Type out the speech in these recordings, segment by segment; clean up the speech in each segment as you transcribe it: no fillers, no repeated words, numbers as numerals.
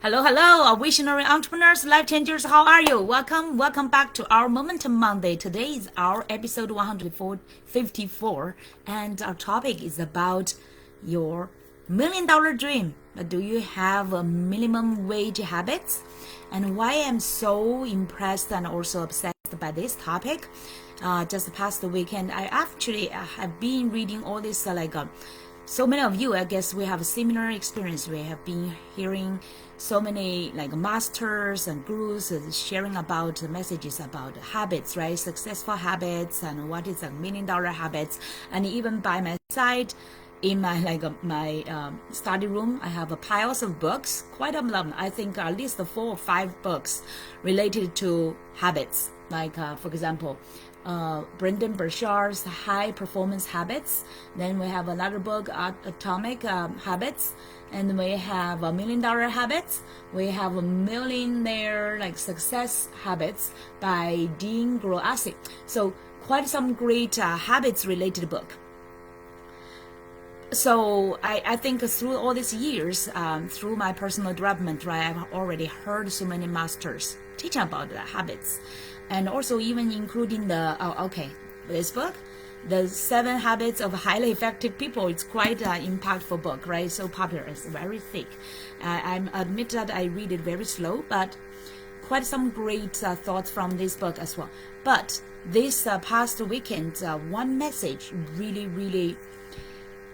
Hello, hello, visionary entrepreneurs, life changers. How are you? Welcome back to our Momentum Monday. Today is our episode 154, and our topic is about your $1 million dream. Do you have a minimum wage habits? And why I'm so impressed and also obsessed by this topic. Just the past weekend, I actually have been reading all this so many of you, I guess we have a similar experience. We have been hearing so many masters and gurus sharing about the messages about habits, right? Successful habits and what is a $1 million habits. And even by my side, in my study room, I have a piles of books, quite a lot. I think at least 4 or 5 books related to habits. For example, Brendan Burchard's High Performance Habits. Then we have another book, Atomic Habits. And we have $1 million habits. We have a millionaire success habits by Dean Groassi. So quite some great habits related book. So I think through all these years, through my personal development, right, I've already heard so many masters teaching about the habits. And also even including this book, The 7 Habits of Highly Effective People. It's quite an impactful book, right? So popular. It's very thick. I admit that I read it very slow, but quite some great thoughts from this book as well. But this past weekend, one message really,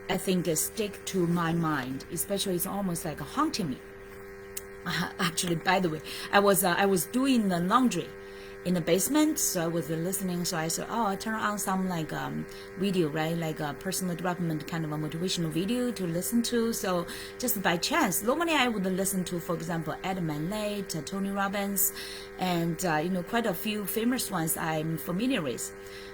I think, stick to my mind. Especially, it's almost like haunting me. Actually, by the way, I was doing the laundry in the basement, so I was listening. So I said, I turn on some video, right, a personal development kind of a motivational video to listen to. So just by chance, normally I would listen to, for example, Adam Manley, Tony Robbins, and quite a few famous ones I'm familiar with.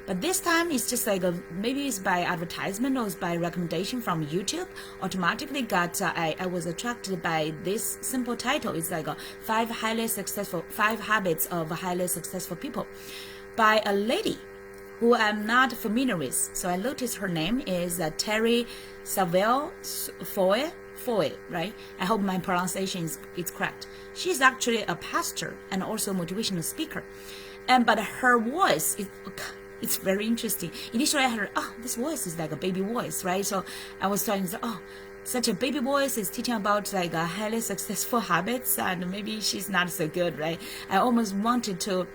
But this time it's just maybe it's by advertisement or it's by recommendation from YouTube. Automatically I was attracted by this simple title. It's 5 habits of highly successful people by a lady who I'm not familiar with. So I noticed her name is Terry Savelle Foy, right? I hope my pronunciation is correct. She's actually a pastor and also motivational speaker. But her voice it's very interesting. Initially I heard, this voice is like a baby voice, right? So I was trying to say, such a baby voice is teaching about a highly successful habits, and maybe she's not so good, right? I almost wanted to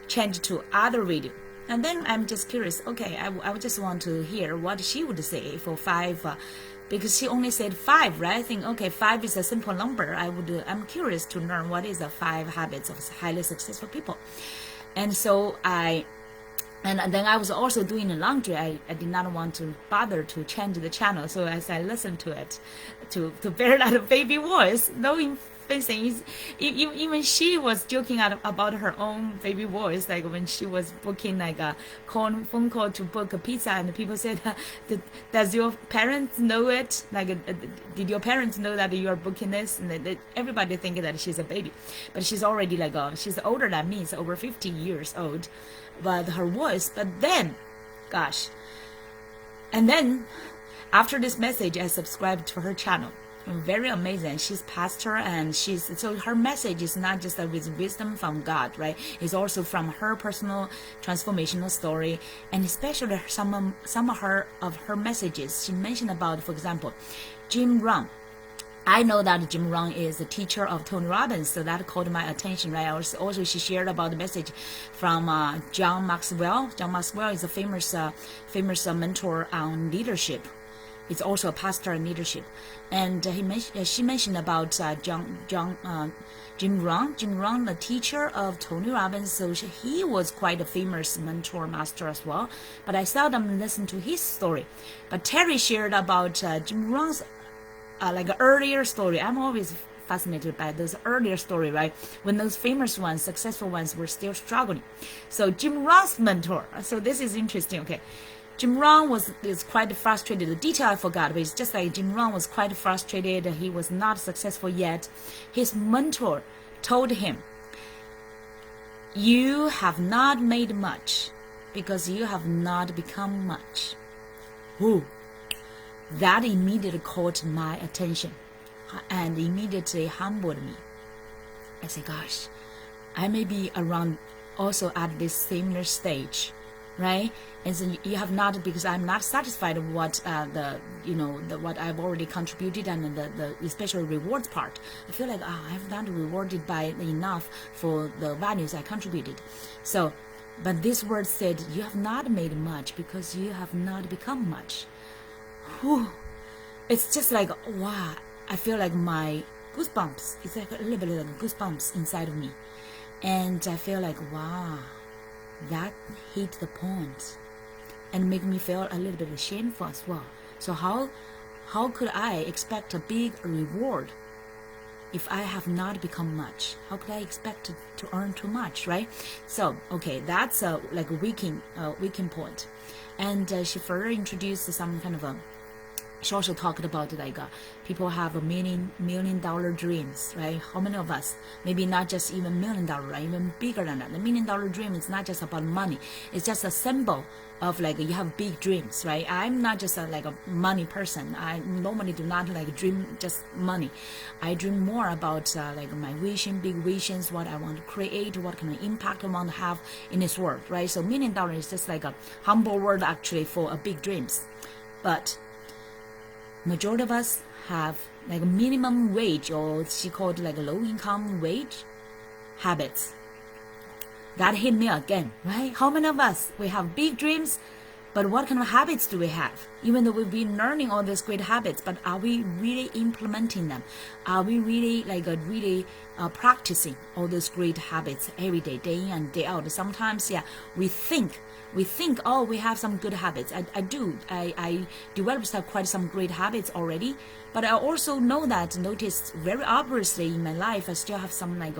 change to other video. And then I'm just curious, okay, I would just want to hear what she would say for 5, because she only said 5, right? I think, okay, 5 is a simple number. I'm curious to learn what is the 5 habits of highly successful people. And so And then I was also doing the laundry. I did not want to bother to change the channel. So as I listened to it, to bear that baby voice, knowing things, even she was joking about her own baby voice, when she was booking a phone call to book a pizza, and people said, does your parents know it? Did your parents know that you are booking this? And everybody thinking that she's a baby, but she's already she's older than me. She's over 50 years old. But her voice, but then, gosh. And then, after this message, I subscribed to her channel. Very amazing. She's pastor, and so her message is not just with wisdom from God, right? It's also from her personal transformational story, and especially some of her messages. She mentioned about, for example, Jim Rohn. I know that Jim Rohn is a teacher of Tony Robbins, so that caught my attention, right? Also, she shared about the message from John Maxwell. John Maxwell is a famous mentor on leadership. He's also a pastor in leadership, and she mentioned about Jim Rohn. Jim Rohn, the teacher of Tony Robbins, so he was quite a famous mentor master as well. But I seldom listen to his story. But Terry shared about Jim Rohn's earlier story. I'm always fascinated by those earlier story, right? When those famous ones, successful ones, were still struggling. So Jim Rohn's mentor. So this is interesting. Okay, Jim Rohn is quite frustrated. The detail I forgot, but it's just Jim Rohn was quite frustrated. He was not successful yet. His mentor told him, "You have not made much because you have not become much." Woo. That immediately caught my attention and immediately humbled me. I say, gosh, I may be around also at this similar stage, right? And so you have not, because I'm not satisfied with what what I've already contributed, and the especially rewards part. I feel like I have not rewarded by enough for the values I contributed. So, but this word said, you have not made much because you have not become much. Whew. It's just like, wow, I feel like my goosebumps. It's like a little bit like goosebumps inside of me. And I feel like, wow, that hit the point and make me feel a little bit shameful as well. So how could I expect a big reward if I have not become much? How could I expect to earn too much, right? So, okay, that's like a weakening point. And she further introduced some kind of a, she also talked about like people have a million dollar dreams, right? How many of us, maybe not just even $1 million, right? Even bigger than that. The $1 million dream is not just about money. It's just a symbol of like you have big dreams, right? I'm not just like a money person. I normally do not like dream just money. I dream more about like my vision, big visions, what I want to create, what kind of impact I want to have in this world, right? So $1 million is just like a humble word actually for a big dreams. But majority of us have like a minimum wage, or she called like a low income wage habits. That hit me again, right? How many of us, we have big dreams, but what kind of habits do we have? Even though we've been learning all these great habits, but are we really implementing them? Are we really practicing all those great habits every day, day in and day out? Sometimes, yeah, we think, oh, we have some good habits. I developed quite some great habits already, but I also noticed very obviously in my life, I still have some like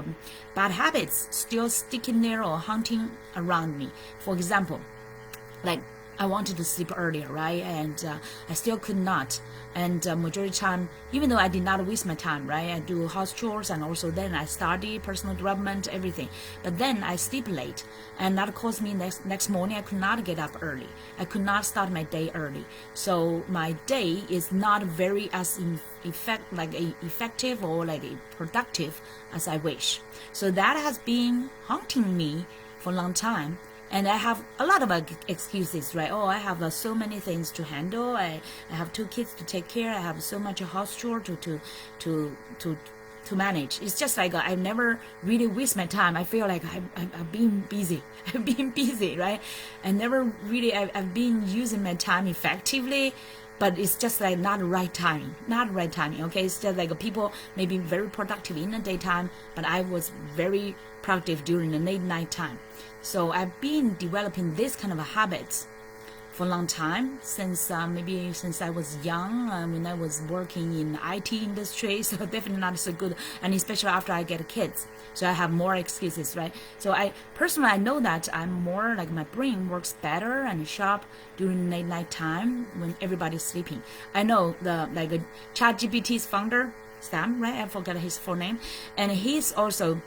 bad habits still sticking there or haunting around me. For example, like I wanted to sleep earlier, right? And I still could not. And majority of the time, even though I did not waste my time, right? I do house chores, and also then I study, personal development, everything. But then I sleep late, and that caused me next morning I could not get up early. I could not start my day early. So my day is not very as effective or like productive as I wish. So that has been haunting me for a long time. And I have a lot of excuses, right? Oh, I have so many things to handle. I have 2 kids to take care. I have so much house chore to manage. It's just like I never really waste my time. I feel like I've been busy. I've been busy, right? I never really, I've been using my time effectively, but it's just like not the right timing. Okay, it's just like people may be very productive in the daytime, but I was very productive during the late night time. So I've been developing this kind of habits for a long time, since maybe since I was young, when I was working in IT industry, so definitely not so good, and especially after I get kids. So I have more excuses, right? So I know that I'm more like my brain works better and sharp during late night time when everybody's sleeping. I know the ChatGPT's founder, Sam, right? I forgot his full name, and he's also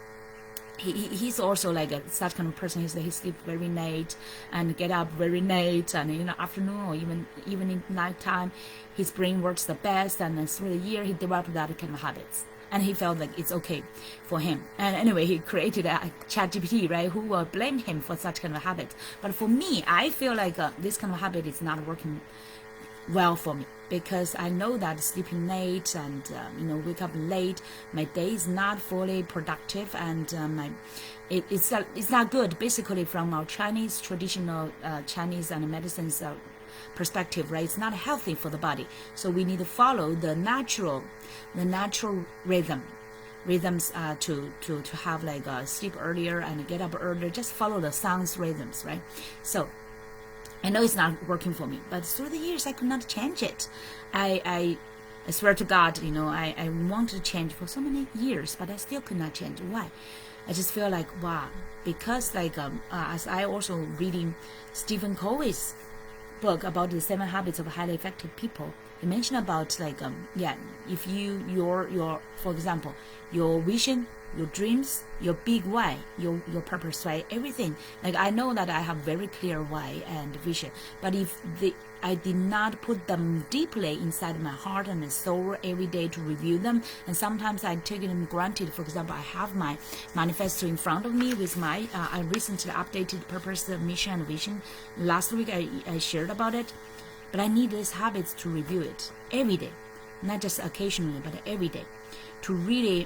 like such kind of person. He sleeps very late and get up very late, and in the afternoon or even in night time, his brain works the best. And through the year, he developed that kind of habits, and he felt like it's okay for him. And anyway, he created a ChatGPT, right? Who will blame him for such kind of habit? But for me, I feel like this kind of habit is not working well for me, because I know that sleeping late and wake up late, my day is not fully productive, and it's not good. Basically, from our Chinese traditional Chinese and medicine's perspective, right? It's not healthy for the body. So we need to follow the natural rhythms to have like sleep earlier and get up earlier. Just follow the sun's rhythms, right? So I know it's not working for me, but through the years I could not change it. I swear to God, I wanted to change for so many years, but I still could not change. Why? I just feel like, wow, because as I also reading Stephen Covey's book about the 7 habits of highly effective people, he mentioned about if your for example, your vision, your dreams, your big why, your purpose, right? Everything. Like I know that I have very clear why and vision, but if I did not put them deeply inside my heart and soul every day to review them. And sometimes I take them granted. For example, I have my manifesto in front of me with my, I recently updated purpose, mission, and vision. Last week I shared about it. But I need these habits to review it every day, not just occasionally, but every day, to really,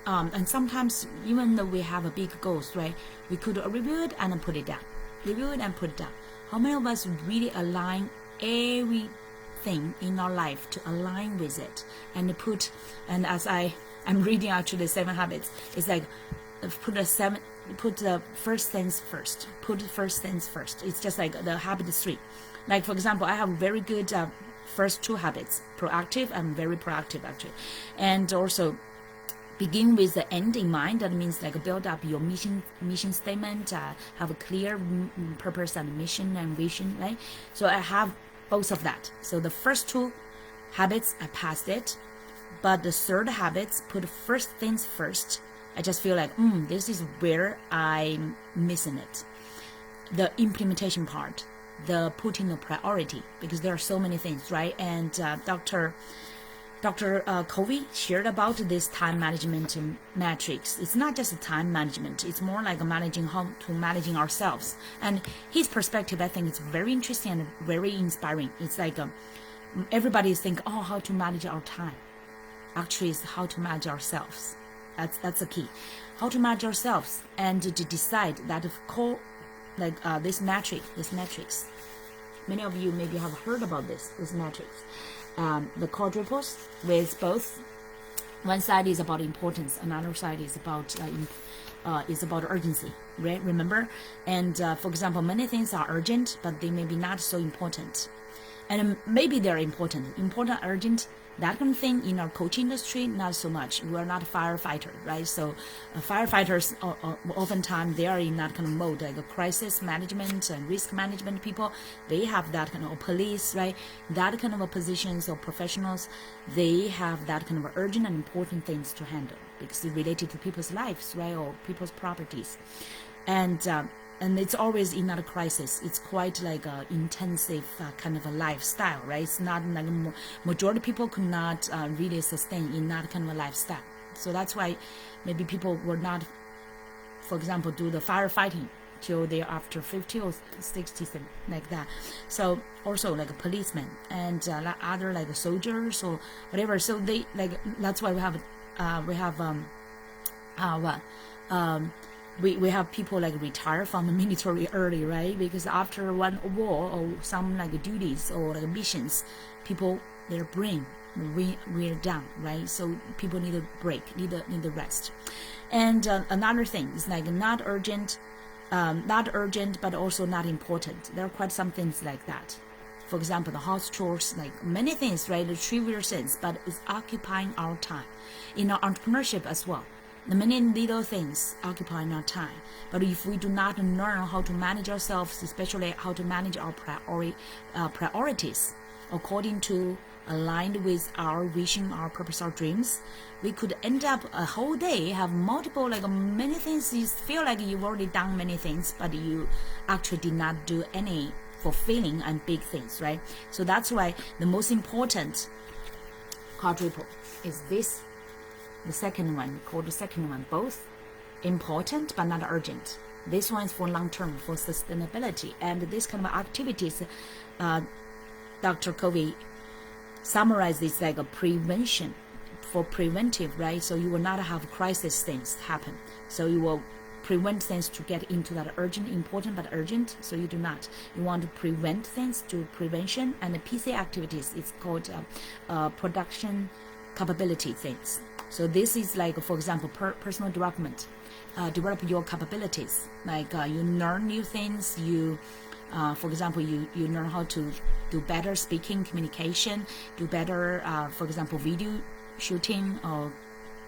and sometimes even though we have a big goals, right, we could review it and then put it down, review it and put it down. How many of us really align everything in our life to align with it and put, and as I'm reading actually 7 habits, it's like put the first things first, put first things first. It's just like the habit 3. Like for example, I have very good first 2 habits, proactive and very proactive actually, and also begin with the end in mind. That means like build up your mission statement, have a clear purpose and mission and vision, right? So I have both of that. So the first 2 habits I passed it, but the third habits, put first things first, I just feel like this is where I'm missing it, the implementation part, the putting the priority, because there are so many things, right? And Dr. Covey shared about this time management matrix. It's not just a time management. It's more like managing ourselves. And his perspective, I think, is very interesting and very inspiring. It's like everybody is thinking, oh, how to manage our time. Actually, it's how to manage ourselves. That's the key. How to manage ourselves and to decide that this matrix. Many of you maybe have heard about this matrix. The quadruples, with both, one side is about importance, another side is about urgency, right? Remember? And for example, many things are urgent, but they may be not so important. And maybe they're important, urgent, that kind of thing. In our coaching industry, not so much. We are not a firefighter, right? So firefighters, oftentimes they are in that kind of mode, like a crisis management and risk management people. They have that kind of police, right? That kind of positions or professionals, they have that kind of urgent and important things to handle because it's related to people's lives, right? Or people's properties. And it's always in that crisis. It's quite like a intensive kind of a lifestyle, right? It's not like majority of people could not really sustain in that kind of a lifestyle. So that's why maybe people were not, for example, do the firefighting till they're after 50 or 60, like that. So also like a policeman and other like soldiers or whatever. So they like, that's why we have people like retire from the military early, right? Because after one war or some like duties or like missions, people, their brain wear down, right? So people need a break, need a rest. And another thing is like not urgent, but also not important. There are quite some things like that. For example, the house chores, like many things, right? The trivial things, but it's occupying our time. In our entrepreneurship as well. The many little things occupying our time. But if we do not learn how to manage ourselves, especially how to manage our priorities according to aligned with our vision, our purpose, our dreams, we could end up a whole day have multiple, like many things. You feel like you've already done many things, but you actually did not do any fulfilling and big things, right? So that's why the most important quadruple is this. The second one, both important but not urgent. This one is for long term, for sustainability. And this kind of activities, Dr. Covey summarized this like a prevention, for preventive, right? So you will not have crisis things happen. So you will prevent things to get into that urgent, important but urgent. So you do not. You want to prevent things to prevention. And the PC activities, it's called production capability things. So this is like, for example, personal development. Develop your capabilities. Like you learn new things. You, for example, you learn how to do better speaking, communication, do better, for example, video shooting, or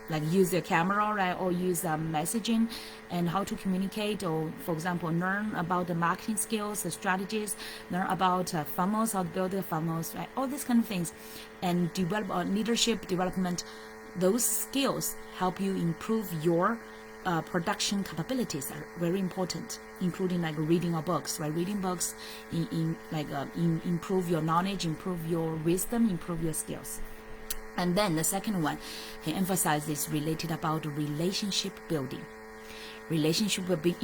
like use your camera, right? Or use messaging and how to communicate, or for example, learn about the marketing skills, the strategies, learn about funnels, how to build the funnels, right? All these kind of things, and develop leadership development. Those skills help you improve your production capabilities are very important, including like reading our books, right? Reading books improve your knowledge, improve your wisdom, improve your skills. And then the second one, he emphasizes related about relationship building. Relationship will be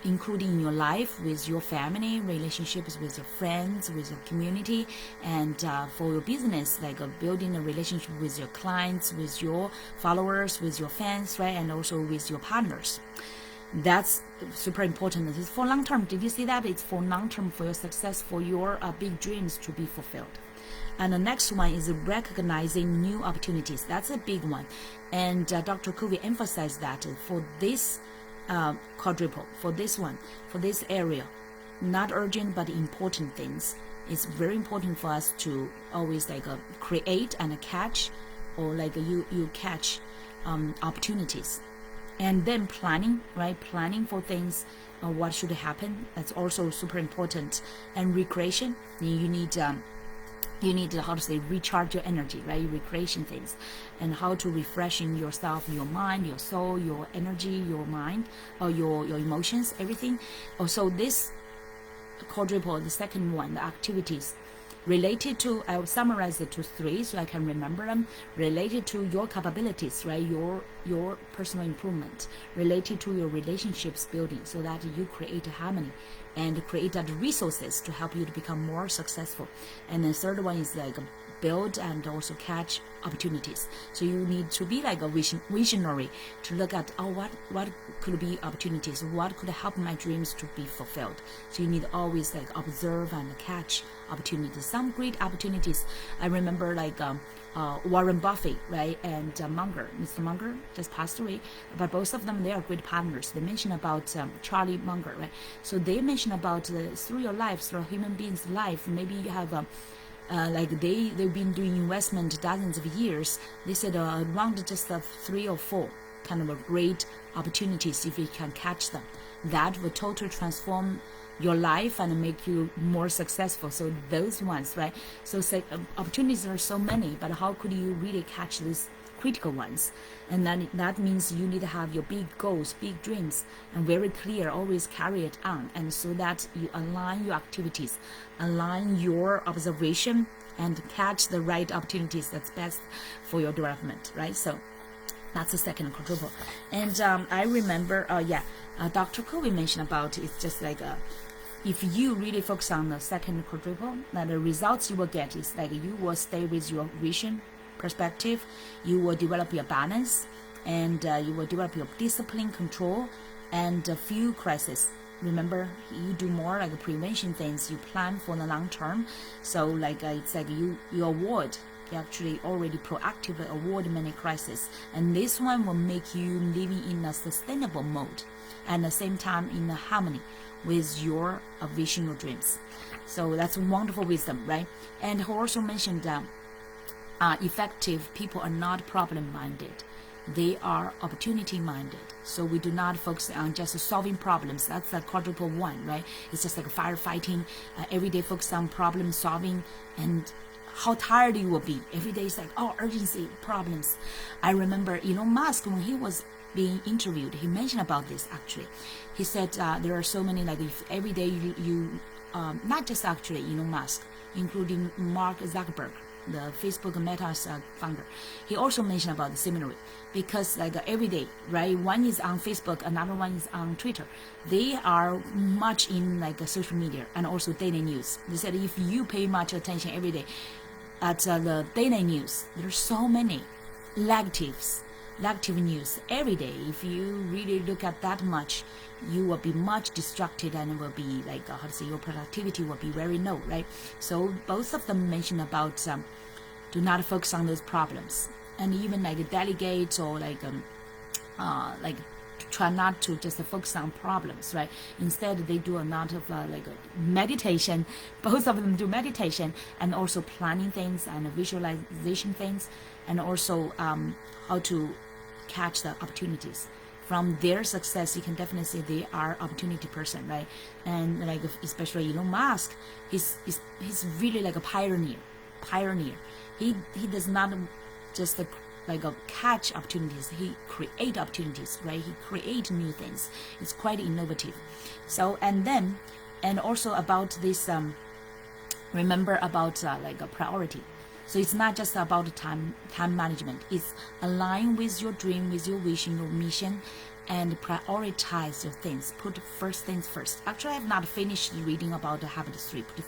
including in your life with your family, relationships with your friends, with your community, and for your business, like building a relationship with your clients, with your followers, with your fans, right, and also with your partners. That's super important. This is for long term. Did you see that? It's for long term, for your success, for your big dreams to be fulfilled. And the next one is recognizing new opportunities. That's a big one. And Dr. Covey emphasized that for this quadruple, for this one, for this area, not urgent but important things, it's very important for us to always like create and catch, or like you catch opportunities. And then planning, right? Planning for things, what should happen. That's also super important. And recreation, you need how to say, recharge your energy, right? Recreation things, and how to refreshing yourself, your mind, your soul, your energy, your mind, or your emotions, everything. Also, this quadruple, the second one, the activities related to, I will summarize it to 3 so I can remember them. Related to your capabilities, right? Your personal improvement, related to your relationships building, so that you create harmony and create that resources to help you to become more successful. And the third one is like build and also catch opportunities. So you need to be like a visionary to look at, what could be opportunities, what could help my dreams to be fulfilled. So you need always like observe and catch opportunities, some great opportunities. I remember like Warren Buffett, right, and Mr. Munger just passed away, but both of them, they are great partners. They mentioned about Charlie Munger, right? So they mentioned about through your life, through a human being's life, maybe you have like they've been doing investment dozens of years. They said around just 3 or 4 kind of a great opportunities, if you can catch them, that will totally transform your life and make you more successful. So those ones, right? So say, opportunities are so many, but how could you really catch these critical ones? And then that means you need to have your big goals, big dreams, and very clear, always carry it on, and so that you align your activities, align your observation, and catch the right opportunities that's best for your development, right? So that's the second quadruple. And I remember, Dr. Covey mentioned about it's just like if you really focus on the second quadruple, then the results you will get is like you will stay with your vision, perspective, you will develop your balance, and you will develop your discipline, control, and a few crises. Remember, you do more like prevention things, you plan for the long term. So like it's like you avoid, you actually already proactively avoid many crises, and this one will make you living in a sustainable mode, and at the same time in a harmony with your vision or dreams. So that's wonderful wisdom, right? And he also mentioned that effective people are not problem-minded. They are opportunity-minded. So we do not focus on just solving problems. That's the quadruple one, right? It's just like firefighting, every day focus on problem solving, and how tired you will be. Every day is like, urgency, problems. I remember Elon Musk, when he was being interviewed, he mentioned about this actually. He said there are so many, like if every day you not just actually Elon Musk, including Mark Zuckerberg, the Facebook Meta's founder, he also mentioned about the similarly, because like every day, right, one is on Facebook, another one is on Twitter. They are much in like social media and also daily news. They said if you pay much attention every day at the daily news, there's so many negative news every day. If you really look at that much, you will be much distracted, and it will be like your productivity will be very low, right? So both of them mention about do not focus on those problems, and even like delegate or like try not to just focus on problems, right? Instead, they do a lot of meditation. Both of them do meditation, and also planning things and visualization things, and also how to catch the opportunities. From their success, you can definitely say they are opportunity person, right? And like especially Elon Musk, he's really like a pioneer. He does not just catch opportunities. He create opportunities, right? He create new things. It's quite innovative. So and also about this, remember about a priority. So it's not just about time management. It's align with your dream, with your vision, your mission, and prioritize your things. Put first things first. Actually, I have not finished reading about the habit 3. Put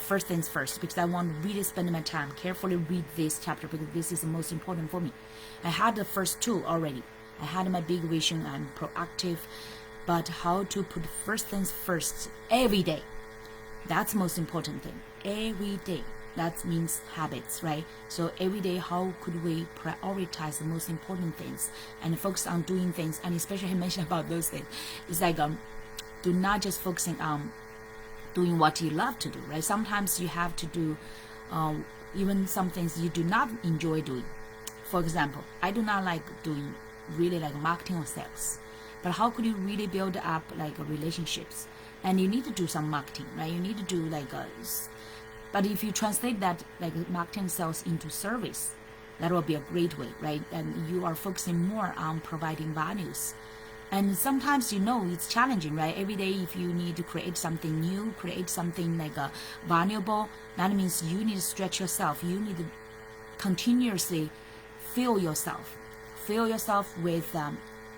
first things first, because I want to really spend my time carefully read this chapter, because this is the most important for me. I had the first 2 already. I had my big vision. I'm proactive, but how to put first things first every day. That's the most important thing. Every day. That means habits, right? So every day, how could we prioritize the most important things and focus on doing things? And especially I mentioned about those things. It's like do not just focusing on doing what you love to do, right? Sometimes you have to do even some things you do not enjoy doing. For example, I do not like doing really like marketing or sales. But how could you really build up like relationships? And you need to do some marketing, right? You need to do but if you translate that like marketing sales into service, that will be a great way, right? And you are focusing more on providing values. And sometimes, it's challenging, right? Every day, if you need to create something new, create something like valuable, that means you need to stretch yourself. You need to continuously fill yourself with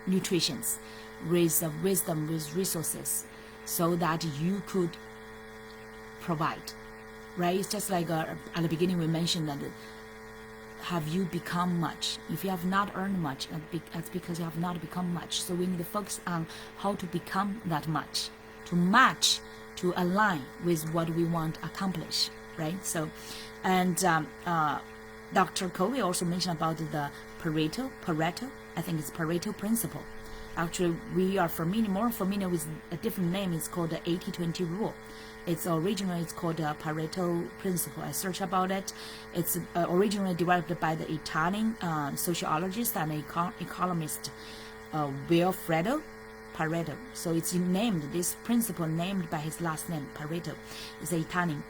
nutrition, with wisdom, with resources, so that you could provide. Right? It's just like at the beginning we mentioned that have you become much? If you have not earned much, that's because you have not become much. So we need to focus on how to become that much, to match, to align with what we want to accomplish, right? So, and Dr. Covey also mentioned about the Pareto, I think it's Pareto principle. Actually, we are more familiar with a different name. It's called the 80-20 rule. It's originally called the Pareto principle. I searched about it. It's originally developed by the Italian sociologist and economist Wilfredo Pareto. So it's named, this principle named by his last name, Pareto. It's an Italian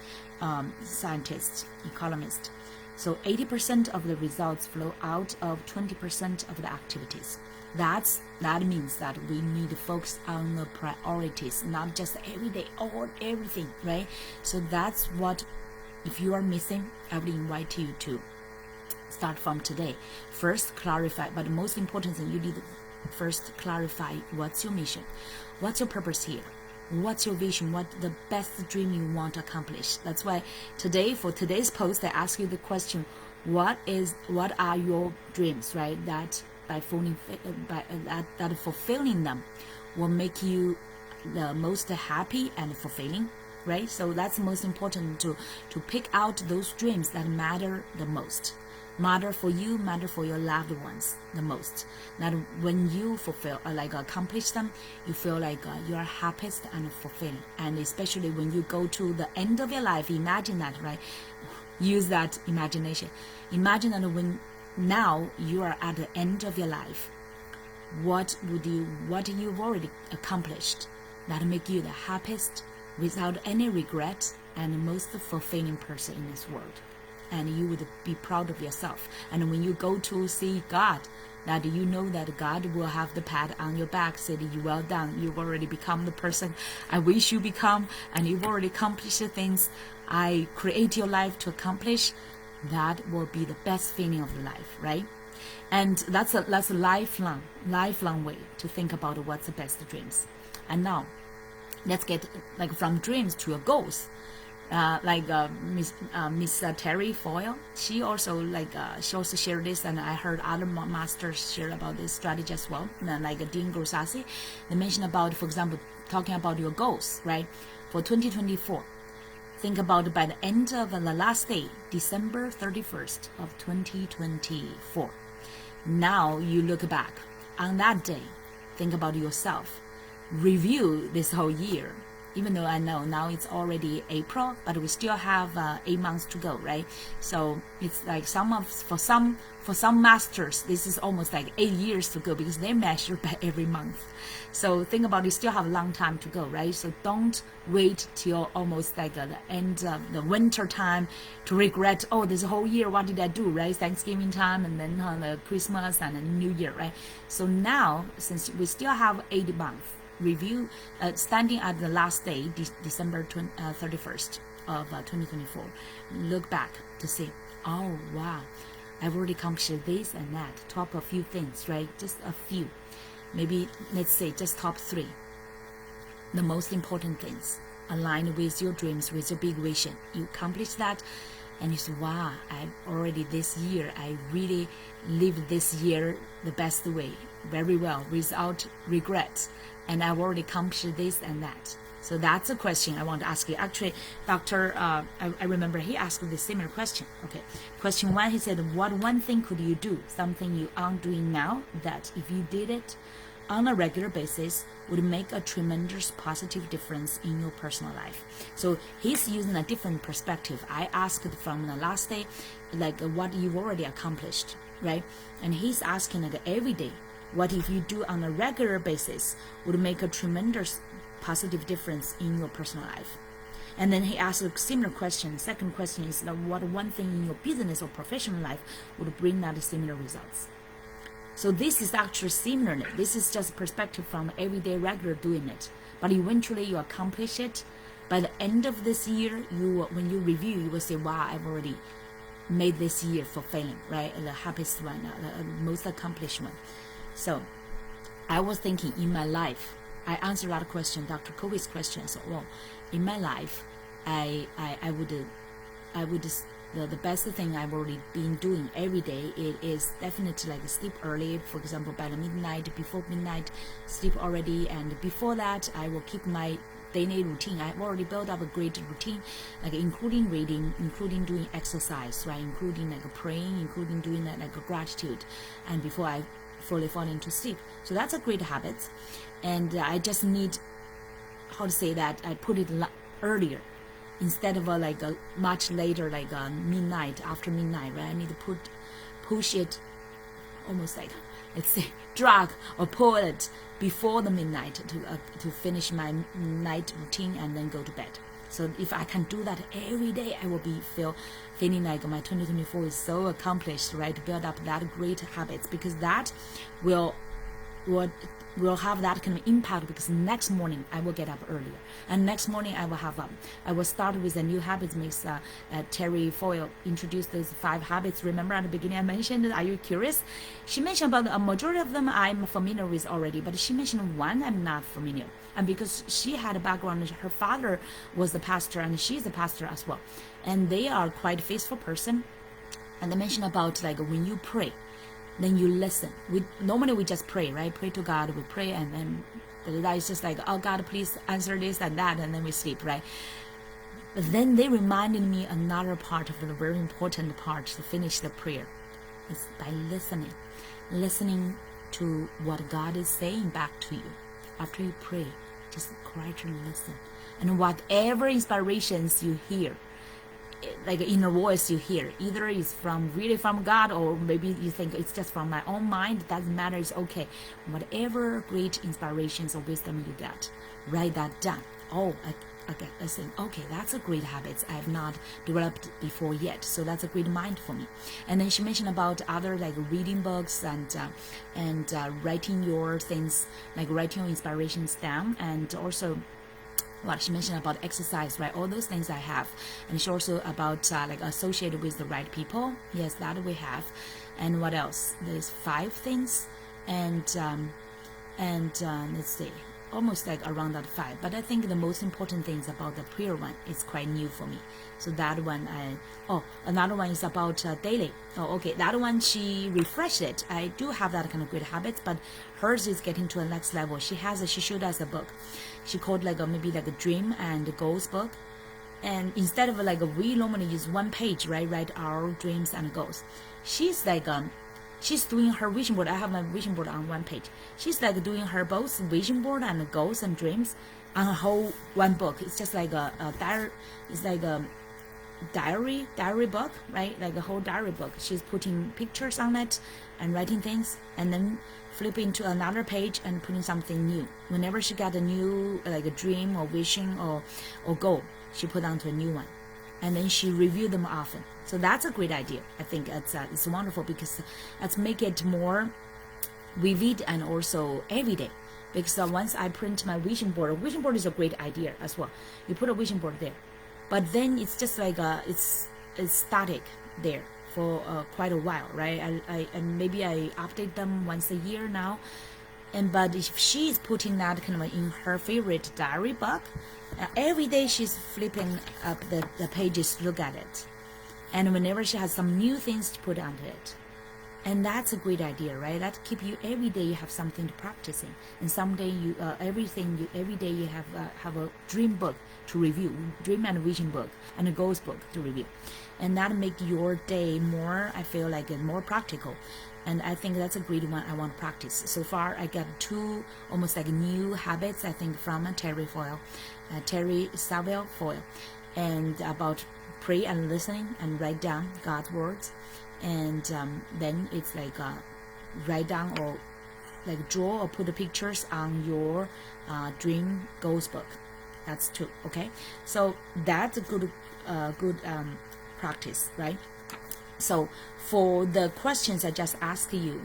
scientist, economist. So 80% of the results flow out of 20% of the activities. That means that we need to focus on the priorities, not just every day or everything, right? So that's what, if you are missing, I would invite you to start from today. First, clarify, but the most important thing, you need to first clarify what's your mission, what's your purpose here, what's your vision, what the best dream you want to accomplish. That's why today, for today's post, I ask you the question, what are your dreams, right? That fulfilling them will make you the most happy and fulfilling, right? So that's most important, to pick out those dreams that matter the most, matter for you, matter for your loved ones the most. That when you accomplish them, you feel like you are happiest and fulfilling. And especially when you go to the end of your life, imagine that, right? Use that imagination. Imagine that when now you are at the end of your life, what you've already accomplished that make you the happiest, without any regret, and most fulfilling person in this world. And you would be proud of yourself. And when you go to see God, that you know that God will have the pat on your back, saying, "You well done. You've already become the person I wish you become, and you've already accomplished the things I create your life to accomplish." That will be the best feeling of life, right? And that's a lifelong way to think about what's the best dreams. And now, let's get from dreams to your goals. Miss Terry Foyle, she also shared this, and I heard other masters share about this strategy as well. Like Dean Grosasi, they mentioned about, for example, talking about your goals, right? For 2024. Think about by the end of the last day, December 31st of 2024. Now you look back on that day. Think about yourself. Review this whole year. Even though I know now it's already April, but we still have 8 months to go, right? So it's like for For some masters, this is almost like 8 years to go because they measure by every month. So think about it, you still have a long time to go, right? So don't wait till almost like the end of the winter time to regret, oh, this whole year, what did I do, right? Thanksgiving time and then the Christmas and then New Year, right? So now, since we still have 8 months, review, standing at the last day, December 31st of 2024, look back to see, oh, wow, I've already accomplished this and that, top a few things, right? Just a few. Maybe, let's say, just top 3. The most important things aligned with your dreams, with your big vision. You accomplish that, and you say, wow, this year, I really lived this year the best way, very well, without regrets. And I've already accomplished this and that. So that's a question I want to ask you. Actually, Dr. I remember he asked this similar question. Okay, question 1, he said, what one thing could you do, something you aren't doing now, that if you did it on a regular basis would make a tremendous positive difference in your personal life? So he's using a different perspective. I asked from the last day, like what you've already accomplished, right? And he's asking like every day, what if you do on a regular basis would make a tremendous positive difference in your personal life? And then he asked a similar question. Second question is what one thing in your business or professional life would bring that similar results? So this is actually similarly. This is just perspective from everyday regular doing it. But eventually you accomplish it. By the end of this year, when you review, you will say, wow, I've already made this year fulfilling, right? The happiest one, the most accomplished one. So I was thinking in my life, I answered a lot of questions, Dr. Covey's questions. Well, in my life, I would the best thing I've already been doing every day, it is definitely like sleep early. For example, by the midnight, before midnight, sleep already, and before that, I will keep my daily routine. I've already built up a great routine, like including reading, including doing exercise, right? Including like praying, including doing that like a gratitude, and before I fully fall into sleep. So that's a great habit, and I just need, how to say that, I put it earlier instead of like a much later, like midnight, after midnight, right? I need to push it almost like, let's say, drag or pull it before the midnight to finish my night routine and then go to bed. So if I can do that every day, I will be feeling like my 2024 is so accomplished, right? To build up that great habits, because that will have that kind of impact, because next morning I will get up earlier, and next morning I will start with a new habits mix. Terry Foyle introduced those 5 habits. Remember at the beginning I mentioned, are you curious? She mentioned about a majority of them I'm familiar with already, but she mentioned one I'm not familiar, and because she had a background, her father was the pastor and she's a pastor as well, and they are quite faithful person. And they mentioned about like when you pray, then you listen. Normally we just pray, right? Pray to God, we pray, and then that is just like, oh God, please answer this and that, and then we sleep, right? But then they reminded me another part of the very important part to finish the prayer is by listening to what God is saying back to you. After you pray, just quietly listen, and whatever inspirations you hear, like inner voice you hear, either it's really from God, or maybe you think it's just from my own mind, doesn't matter, it's okay. Whatever great inspirations or wisdom you get, write that down. Oh, okay, listen, okay, that's a great habit I have not developed before yet, so that's a great mind for me. And then she mentioned about other like reading books and writing your things, like writing your inspirations down, and also what she mentioned about exercise, right? All those things I have. And she also about like associated with the right people. Yes, that we have. And what else? There's 5 things, and let's see, almost like around that 5. But I think the most important things about the prayer one is quite new for me. So that one, another one is about daily. Oh, okay, that one she refreshed it. I do have that kind of good habits, but hers is getting to a next level. She showed us a book. She called like maybe like a dream and goals book. And instead of like we normally use 1 page, right? Write our dreams and goals. She's like she's doing her vision board. I have my vision board on 1 page. She's like doing her both vision board and goals and dreams on a whole 1 book. It's just like it's like diary book, right? Like a whole diary book. She's putting pictures on it and writing things, and then flipping to another page and putting something new. Whenever she got a new, like a dream or vision or goal, she put onto a new one, and then she reviewed them often. So that's a great idea. I think it's wonderful, because let's make it more vivid and also everyday. Because once I print my vision board is a great idea as well. You put a vision board there, but then it's just like it's static there for quite a while, right? And maybe I update them once a year now. But if she's putting that kind of in her favorite diary book, every day she's flipping up the pages to look at it, and whenever she has some new things to put onto it. And that's a great idea, right? That keep you every day. You have something to practice in, and someday you every day you have a dream book to review, dream and vision book, and a goals book to review, and that make your day more. I feel like more practical, and I think that's a great one. I want to practice. So far, I got 2 almost like new habits. I think from Terry Saville Foyle, and about pray and listening and write down God's words. And then it's like write down or like draw or put the pictures on your dream goals book. That's 2. Okay, so that's a good practice, right? So for the questions I just asked you,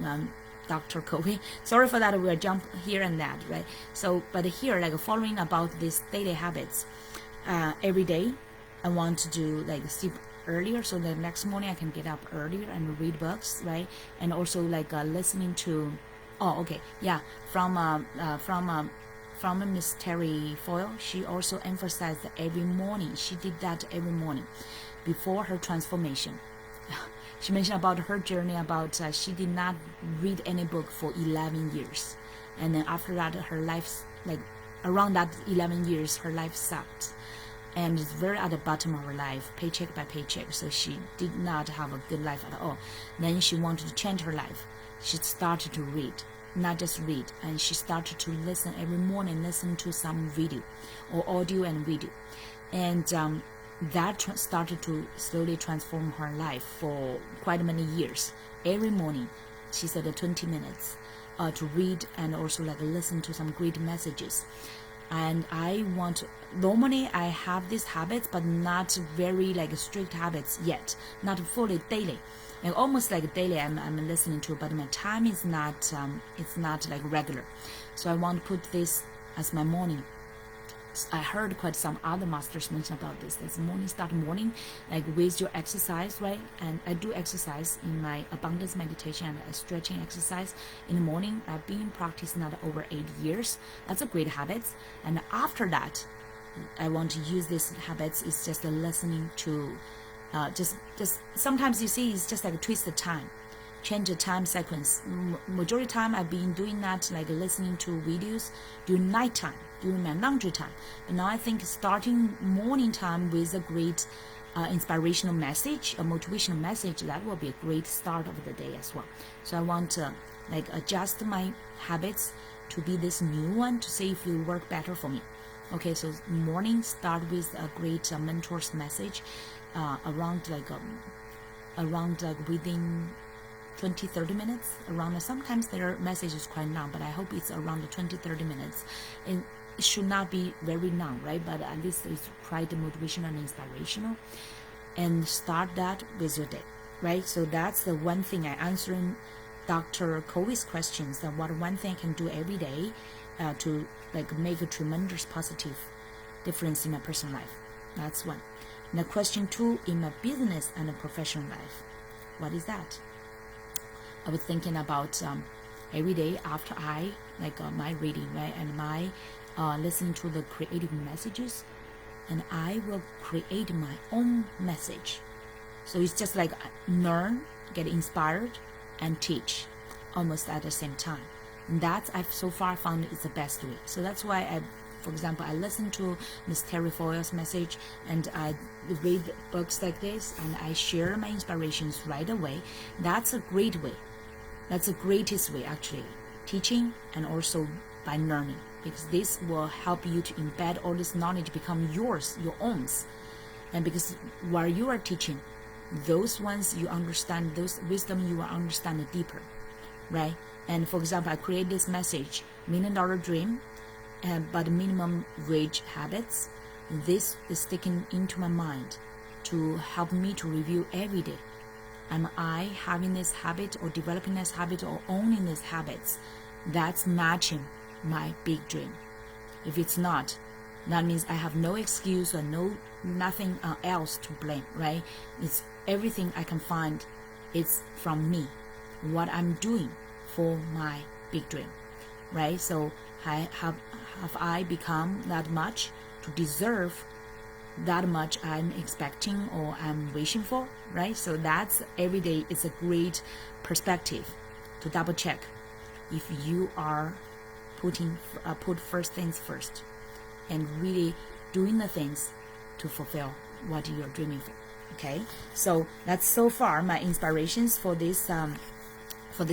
Dr. Covey, sorry for that, we'll jump here and that, right? So but here, like following about these daily habits, every day I want to do like sleep earlier, so the next morning I can get up earlier and read books, right? And also like listening to from Miss Terry Foyle, she also emphasized that every morning. She did that every morning before her transformation. She mentioned about her journey, about she did not read any book for 11 years, and then after that her life, like around that 11 years, her life sucked, and it's very at the bottom of her life, paycheck by paycheck. So she did not have a good life at all. Then she wanted to change her life. She started to read, not just read, and she started to listen every morning, listen to some video or audio and video. And that started to slowly transform her life for quite many years. Every morning, she said 20 minutes to read and also like listen to some great messages. And normally I have these habits, but not very like strict habits yet, not fully daily. And almost like daily I'm listening to, but my time is not it's not like regular. So I want to put this as my morning. I heard quite some other masters mention about this. That's start morning like with your exercise, right? And I do exercise in my abundance meditation and stretching exercise in the morning. I've been practicing that over 8 years. That's a great habit. And after that, I want to use these habits. It's just listening to just sometimes you see it's just like a twist the time, change the time sequence. Majority of the time I've been doing that, like listening to videos during nighttime, during my laundry time. But now I think starting morning time with a great inspirational message, a motivational message, that will be a great start of the day as well. So I want to like adjust my habits to be this new one to see if it will work better for me. Okay, so morning start with a great mentor's message around within 20-30 minutes around. Sometimes their message is quite long, but I hope it's around 20-30 minutes. And it should not be very long, right? But at least it's quite motivational and inspirational. And start that with your day, right? So that's the one thing I answering Dr. Covey's questions, that what one thing I can do every day to like make a tremendous positive difference in my personal life. That's one. Now question 2, in my business and professional life, what is that? I was thinking about every day after I my reading, right, and my listening to the creative messages, and I will create my own message. So it's just like learn, get inspired, and teach almost at the same time. And that I've so far found is the best way. So that's why for example, I listen to Miss Terry Foyle's message, and I read books like this, and I share my inspirations right away. That's a great way. That's the greatest way, actually, teaching and also by learning, because this will help you to embed all this knowledge, become yours, your own. And because while you are teaching, those ones you understand, those wisdom you will understand deeper, right? And for example, I create this message, $1 million dream, but minimum wage habits. This is sticking into my mind to help me to review every day. Am I having this habit or developing this habit or owning these habits that's matching my big dream? If it's not, that means I have no excuse or nothing else to blame, right? It's everything I can find. It's from me, what I'm doing for my big dream, right? So have I become that much to deserve that much I'm expecting or I'm wishing for, right? So that's every day. It's a great perspective to double check if you are put first things first and really doing the things to fulfill what you're dreaming for. Okay, so that's so far my inspirations for this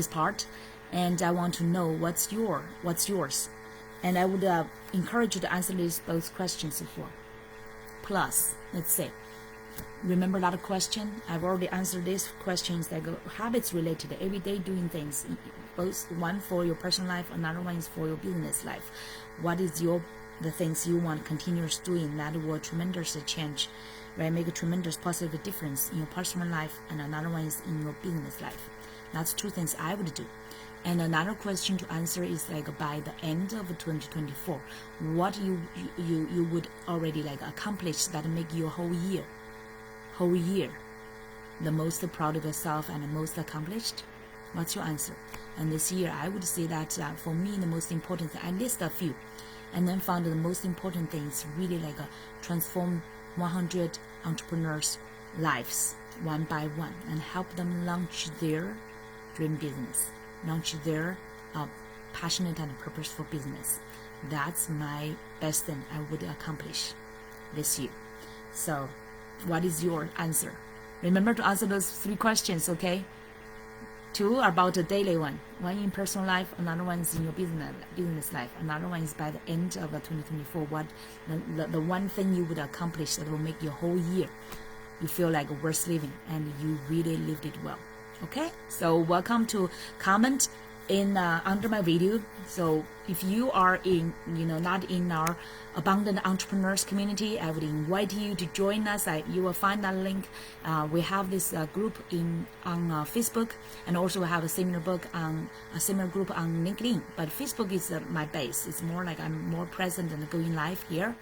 part, and I want to know what's yours, and I would encourage you to answer both questions before. Plus, let's say, remember that question? I've already answered these questions that go habits related to everyday doing things, both one for your personal life, another one is for your business life. What is the things you want continuous doing that will tremendously change, right? Make a tremendous positive difference in your personal life, and another one is in your business life. That's two things I would do. And another question to answer is like by the end of 2024, what you would already like accomplish that make your whole year the most proud of yourself and the most accomplished. What's your answer? And this year I would say that for me the most important thing, I list a few and then found the most important things really like transform 100 entrepreneurs' lives one by one and help them launch their dream business, launch their passionate and purposeful business. That's my best thing I would accomplish this year. So what is your answer? Remember to answer those three questions, okay? Two are about the daily one in personal life, another one is in your business life, another one is by the end of 2024, what the one thing you would accomplish that will make your whole year you feel like worth living and you really lived it well. Okay, so welcome to comment in under my video. So if you are not in our abundant entrepreneurs community, I would invite you to join us. You will find that link. We have this group on Facebook, and also we have a similar group on LinkedIn. But Facebook is my base. It's more like I'm more present and going live here.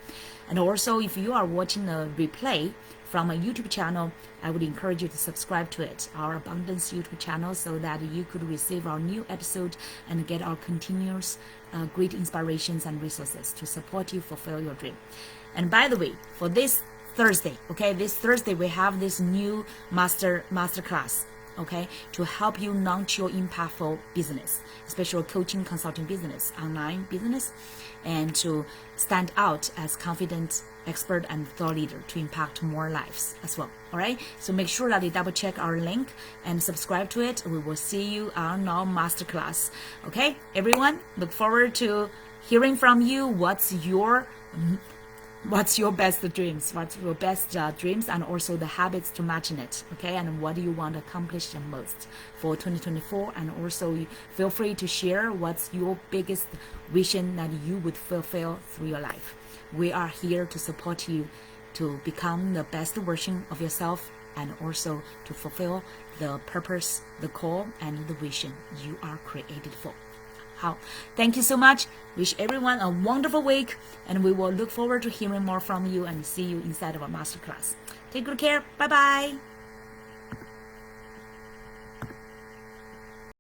And also, if you are watching a replay from a YouTube channel, I would encourage you to subscribe to it, our Abundance YouTube channel, so that you could receive our new episode and get our continuous great inspirations and resources to support you fulfill your dream. And by the way, for this Thursday, we have this new master class, okay, to help you launch your impactful business, especially coaching, consulting business, online business, and to stand out as confident expert and thought leader to impact more lives as well. All right, so make sure that you double check our link and subscribe to it. We will see you on our masterclass. Okay, everyone, look forward to hearing from you. What's your best dreams? What's your best dreams, and also the habits to matching it? Okay, and what do you want to accomplish the most for 2024? And also feel free to share what's your biggest vision that you would fulfill through your life. We are here to support you to become the best version of yourself, and also to fulfill the purpose, the call, and the vision you are created for. Thank you so much. Wish everyone a wonderful week, and we will look forward to hearing more from you and see you inside of our masterclass. Take good care. Bye-bye.